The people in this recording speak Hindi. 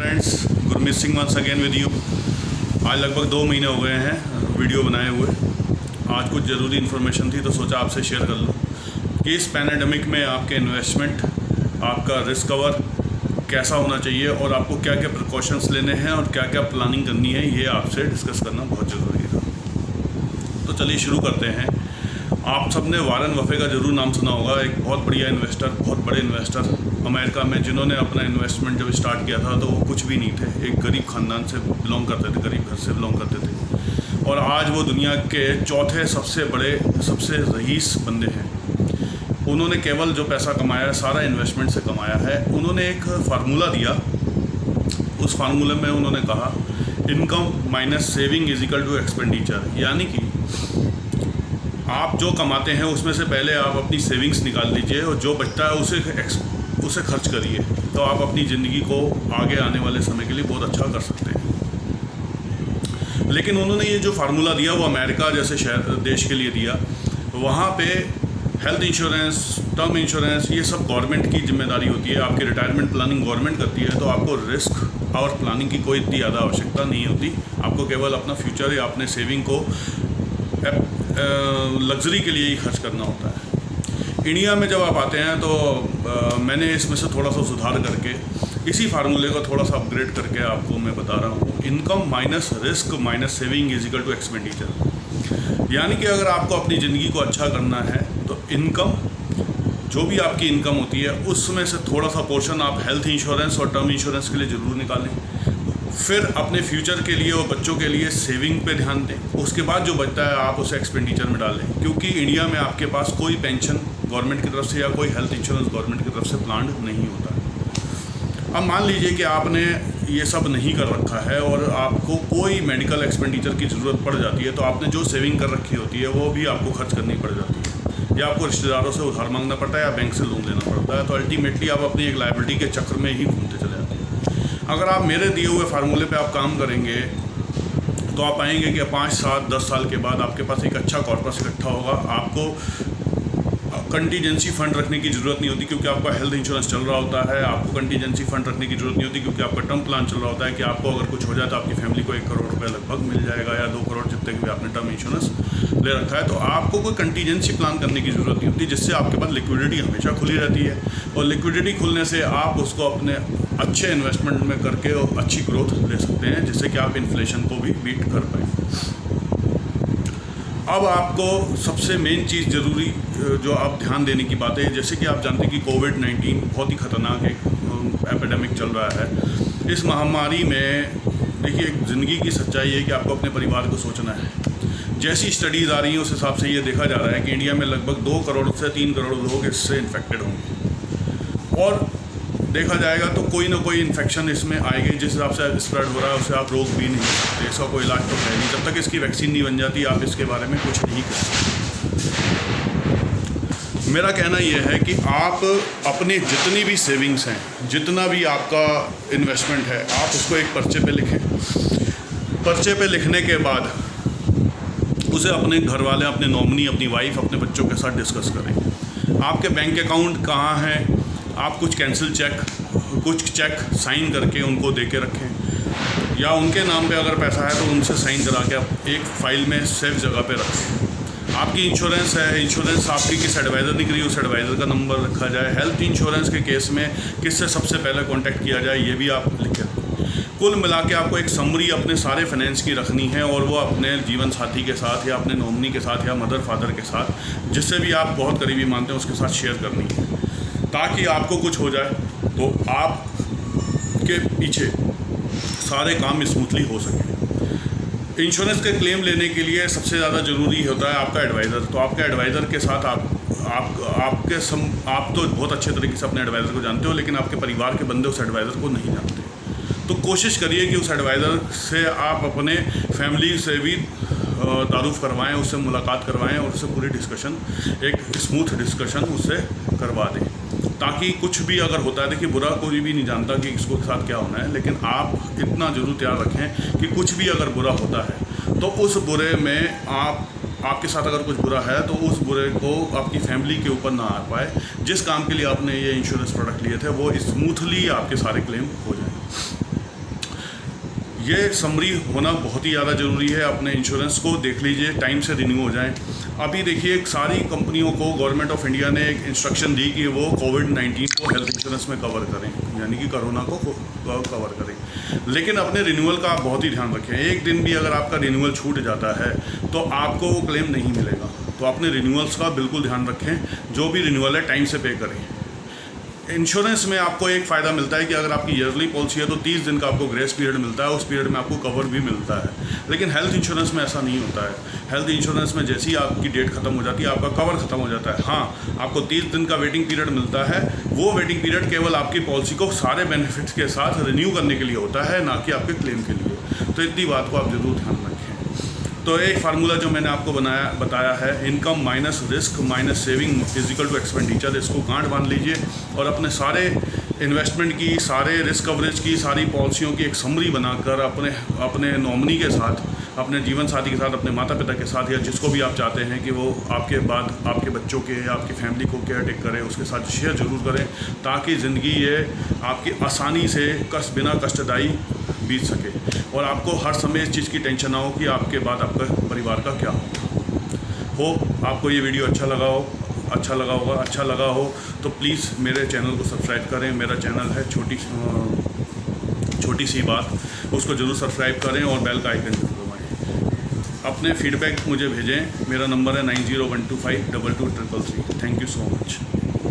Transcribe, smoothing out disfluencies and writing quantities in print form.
Friends, Gurmeet Singh once again with you. आज लगभग 2 महीने हो गए हैं वीडियो बनाए हुए। आज कुछ ज़रूरी इन्फॉर्मेशन थी तो सोचा आपसे शेयर कर लूँ कि इस पैंडेमिक में आपके इन्वेस्टमेंट, आपका रिस्क कवर कैसा होना चाहिए और आपको क्या क्या प्रिकॉशंस लेने हैं और क्या क्या प्लानिंग करनी है, ये आपसे डिस्कस करना बहुत ज़रूरी था। तो चलिए शुरू करते हैं। आप सबने वारन बफे का ज़रूर नाम सुना होगा। एक बहुत बढ़िया इन्वेस्टर, बहुत बड़े इन्वेस्टर अमेरिका में, जिन्होंने अपना इन्वेस्टमेंट जब स्टार्ट किया था तो वो कुछ भी नहीं थे, एक गरीब ख़ानदान से बिलोंग करते थे, गरीब घर से बिलोंग करते थे और आज वो दुनिया के चौथे सबसे बड़े, सबसे रईस बंदे हैं। उन्होंने केवल जो पैसा कमाया है सारा इन्वेस्टमेंट से कमाया है। उन्होंने एक फार्मूला दिया, उस फार्मूले में उन्होंने कहा income minus saving is equal to expenditure, यानी कि आप जो कमाते हैं उसमें से पहले आप अपनी सेविंग्स निकाल लीजिए और जो बचता है उसे खर्च करिए, तो आप अपनी ज़िंदगी को आगे आने वाले समय के लिए बहुत अच्छा कर सकते हैं। लेकिन उन्होंने ये जो फार्मूला दिया वो अमेरिका जैसे शहर देश के लिए दिया। वहाँ पे हेल्थ इंश्योरेंस, टर्म इंश्योरेंस, ये सब गवर्नमेंट की जिम्मेदारी होती है। आपकी रिटायरमेंट प्लानिंग गवर्नमेंट करती है, तो आपको रिस्क और प्लानिंग की कोई इतनी ज़्यादा आवश्यकता नहीं होती। आपको केवल अपना फ्यूचर या अपने सेविंग को लग्जरी के लिए ही खर्च करना होता है। इंडिया में जब आप आते हैं तो मैंने इसमें से थोड़ा सा सुधार करके इसी फार्मूले को थोड़ा सा अपग्रेड करके आपको मैं बता रहा हूँ। Income minus risk minus saving is equal to expenditure, यानी कि अगर आपको अपनी ज़िंदगी को अच्छा करना है तो इनकम, जो भी आपकी इनकम होती है उसमें से थोड़ा सा पोर्शन आप हेल्थ इंश्योरेंस और टर्म इंश्योरेंस के लिए ज़रूर निकालें। फिर अपने फ्यूचर के लिए और बच्चों के लिए सेविंग पे ध्यान दें। उसके बाद जो बचता है आप उसे एक्सपेंडिचर में डालें, क्योंकि इंडिया में आपके पास कोई पेंशन गवर्नमेंट की तरफ से या कोई हेल्थ इंश्योरेंस गवर्नमेंट की तरफ से प्लान नहीं होता है। अब मान लीजिए कि आपने ये सब नहीं कर रखा है और आपको कोई मेडिकल एक्सपेंडिचर की ज़रूरत पड़ जाती है, तो आपने जो सेविंग कर रखी होती है वो भी आपको खर्च करनी पड़ जाती है, या आपको रिश्तेदारों से उधार मांगना पड़ता है या बैंक से लोन लेना पड़ता है। तो अल्टीमेटली आप अपनी एक लायबिलिटी के चक्र में ही घूमते चले जाते हैं। अगर आप मेरे दिए हुए फार्मूले पे आप काम करेंगे तो आप पाएंगे कि 5, 7, 10 साल के बाद आपके पास एक अच्छा कॉर्पस इकट्ठा होगा। आपको कंटीजेंसी फंड रखने की ज़रूरत नहीं होती, क्योंकि आपका हेल्थ इंश्योरेंस चल रहा होता है। आपको कंटीजेंसी फंड रखने की ज़रूरत नहीं होती, क्योंकि आपका टर्म प्लान चल रहा होता है कि आपको अगर कुछ हो जाए तो आपकी फैमिली को 1 करोड़ रुपये लगभग मिल जाएगा, या 2 करोड़, जितने भी आपने टर्म इंश्योरेंस ले रखा है। तो आपको कोई कंटीजेंसी प्लान करने की ज़रूरत नहीं होती, जिससे आपके पास लिक्विडिटी हमेशा खुली रहती है और लिक्विडिटी खुलने से आप उसको अपने अच्छे इन्वेस्टमेंट में करके और अच्छी ग्रोथ ले सकते हैं, जिससे कि आप इन्फ्लेशन को भी बीट कर पाएँ। अब आपको सबसे मेन चीज़ ज़रूरी जो आप ध्यान देने की बात है, जैसे कि आप जानते हैं कि कोविड-19 बहुत ही ख़तरनाक एक एपिडेमिक चल रहा है। इस महामारी में देखिए, एक ज़िंदगी की सच्चाई है कि आपको अपने परिवार को सोचना है। जैसी स्टडीज़ आ रही हैं उस हिसाब से ये देखा जा रहा है कि इंडिया में लगभग 2 करोड़ से 3 करोड़ लोग इससे इन्फेक्टेड होंगे और देखा जाएगा तो कोई ना कोई इन्फेक्शन इसमें आएगी। जिस हिसाब से स्प्रेड हो रहा है उससे आप रोक भी नहीं सकते, इसका कोई इलाज तो है नहीं। जब तक इसकी वैक्सीन नहीं बन जाती आप इसके बारे में कुछ नहीं कर सकते। मेरा कहना यह है कि आप अपनी जितनी भी सेविंग्स हैं, जितना भी आपका इन्वेस्टमेंट है, आप उसको एक पर्चे पे लिखें। पर्चे पे लिखने के बाद उसे अपने घर वाले, अपने नॉमिनी, अपनी वाइफ, अपने बच्चों के साथ डिस्कस करें। आपके बैंक अकाउंट कहाँ हैं, आप कुछ कैंसिल चेक, कुछ चेक साइन करके उनको दे के रखें, या उनके नाम पे अगर पैसा है तो उनसे साइन करा के आप एक फ़ाइल में सेफ जगह पे रखें। आपकी इंश्योरेंस है, इंश्योरेंस आपकी किस एडवाइज़र दिख रही है उस एडवाइज़र का नंबर रखा जाए। हेल्थ इंश्योरेंस के केस में किससे सबसे पहले कॉन्टैक्ट किया जाए, ये भी आप लिखें। कुल मिला के आपको एक समरी अपने सारे फाइनेंस की रखनी है और वो अपने जीवन साथी के साथ या अपने नॉमिनी के साथ या मदर फादर के साथ, जिससे भी आप बहुत करीबी मानते हैं, उसके साथ शेयर करनी है, ताकि आपको कुछ हो जाए तो आप के पीछे सारे काम स्मूथली हो सके। इंश्योरेंस के क्लेम लेने के लिए सबसे ज़्यादा ज़रूरी होता है आपका एडवाइज़र। तो आपके एडवाइज़र के साथ आप तो बहुत अच्छे तरीके से अपने एडवाइज़र को जानते हो, लेकिन आपके परिवार के बंदे उस एडवाइज़र को नहीं जानते। तो कोशिश करिए कि उस एडवाइज़र से आप अपने फैमिली से भी तारुफ करवाएं, उससे मुलाकात करवाएं और उससे पूरी डिस्कशन, एक स्मूथ डिस्कशन उससे करवा दें, ताकि कुछ भी अगर होता है, देखिए बुरा कोई भी नहीं जानता कि इसको साथ क्या होना है, लेकिन आप इतना ज़रूर तैयार रखें कि कुछ भी अगर बुरा होता है तो उस बुरे में आपके साथ अगर कुछ बुरा है तो उस बुरे को आपकी फैमिली के ऊपर ना आ पाए। जिस काम के लिए आपने ये इंश्योरेंस प्रोडक्ट लिए थे वो स्मूथली आपके सारे क्लेम हो जाए। ये समरी होना बहुत ही ज़्यादा ज़रूरी है। अपने इंश्योरेंस को देख लीजिए, टाइम से रिन्यू हो जाएं। अभी देखिए सारी कंपनियों को गवर्नमेंट ऑफ इंडिया ने एक इंस्ट्रक्शन दी कि वो कोविड-19 को हेल्थ इंश्योरेंस में कवर करें, यानी कि कोरोना को कवर करें। लेकिन अपने रिन्यूअल का आप बहुत ही ध्यान रखें। एक दिन भी अगर आपका रिन्यूअल छूट जाता है तो आपको वो क्लेम नहीं मिलेगा। तो अपने रिन्यूअल्स का बिल्कुल ध्यान रखें, जो भी रिन्यूअल है टाइम से पे करें। इंश्योरेंस में आपको एक फ़ायदा मिलता है कि अगर आपकी ईयरली पॉलिसी है तो 30 दिन का आपको ग्रेस पीरियड मिलता है, उस पीरियड में आपको कवर भी मिलता है। लेकिन हेल्थ इंश्योरेंस में ऐसा नहीं होता है। हेल्थ इंश्योरेंस में जैसे ही आपकी डेट खत्म हो जाती है आपका कवर खत्म हो जाता है। हाँ, आपको 30 दिन का वेटिंग पीरियड मिलता है। वो वेटिंग पीरियड केवल आपकी पॉलिसी को सारे बेनिफिट्स के साथ रिन्यू करने के लिए होता है, ना कि आपके क्लेम के लिए। तो इतनी बात को आप ज़रूर ध्यान रखें। तो एक फार्मूला जो मैंने आपको बताया है, income minus risk minus saving is equal to expenditure. इसको गांठ बांध लीजिए और अपने सारे इन्वेस्टमेंट की, सारे रिस्क कवरेज की, सारी पॉलिसियों की एक समरी बनाकर अपने नॉमिनी के साथ, अपने जीवन साथी के साथ, अपने माता पिता के साथ, या जिसको भी आप चाहते हैं कि वो आपके बाद आपके बच्चों के या आपकी फैमिली को केयर टेक करे, उसके साथ शेयर ज़रूर करें, ताकि ज़िंदगी ये आपकी आसानी से बिना कष्टदायी बीत सके और आपको हर समय इस चीज़ की टेंशन ना हो कि आपके बाद आपका परिवार का क्या हो। आपको ये वीडियो अच्छा लगा हो तो प्लीज़ मेरे चैनल को सब्सक्राइब करें। मेरा चैनल है छोटी सी बात, उसको ज़रूर सब्सक्राइब करें और बेल का आइकन जरूर दबाएं। अपने फीडबैक मुझे भेजें। मेरा नंबर है 9012522333। Thank you so much.